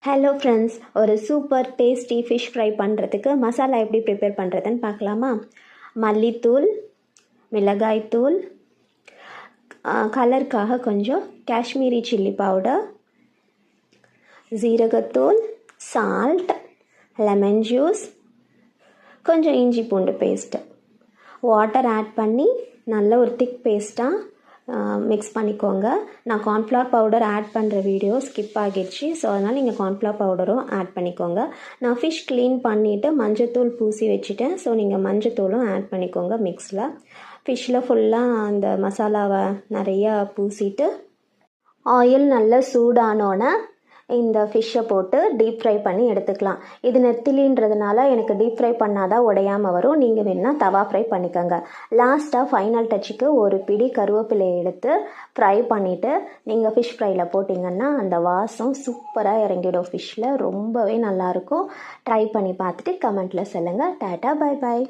Hello friends, ஒரு super tasty fish fry பண்ணுறதுக்கு மசாலா எப்படி ப்ரிப்பேர் பண்ணுறதுன்னு பார்க்கலாமா? மல்லித்தூள், மிளகாய்த்தூள், கலருக்காக கொஞ்சம் காஷ்மீரி சில்லி பவுடர், ஜீரகத்தூள், சால்ட், லெமன் ஜூஸ், கொஞ்சம் இஞ்சி பூண்டு பேஸ்ட்டு, வாட்டர் ஆட் பண்ணி நல்ல ஒரு திக் பேஸ்ட்டாக மிக்ஸ் பண்ணிக்கோங்க. நான் கார்ன்ஃப்ளவர் பவுடர் ஆட் பண்ணுற வீடியோ ஸ்கிப் ஆகிடுச்சு, ஸோ அதனால் நீங்கள் கார்ன்ஃப்ளவர் பவுடரும் ஆட் பண்ணிக்கோங்க. நான் ஃபிஷ் க்ளீன் பண்ணிவிட்டு மஞ்சத்தூள் பூசி வச்சுட்டேன், ஸோ நீங்கள் மஞ்சத்தூளும் ஆட் பண்ணிக்கோங்க. மிக்ஸில் ஃபிஷ்ஷில் ஃபுல்லாக அந்த மசாலாவை நிறையா பூசிட்டு ஆயில் நல்லா சூடானோன்னே இந்த ஃபிஷ்ஷை போட்டு டீப் ஃப்ரை பண்ணி எடுத்துக்கலாம். இது நெத்திலின்றதுனால எனக்கு டீப் ஃப்ரை பண்ணாதான் உடையாமல் வரும். நீங்கள் வேணால் தவா ஃப்ரை பண்ணிக்கோங்க. லாஸ்ட்டாக ஃபைனல் டச்சுக்கு ஒரு பிடி கருவேப்பிலையை எடுத்து ஃப்ரை பண்ணிவிட்டு நீங்கள் ஃபிஷ் ஃப்ரையில் போட்டிங்கன்னா அந்த வாசம் சூப்பராக இறங்கிடும். ஃபிஷ்ஷில் ரொம்பவே நல்லாயிருக்கும். ட்ரை பண்ணி பார்த்துட்டு கமெண்ட்டில் சொல்லுங்கள். Tata, bye bye.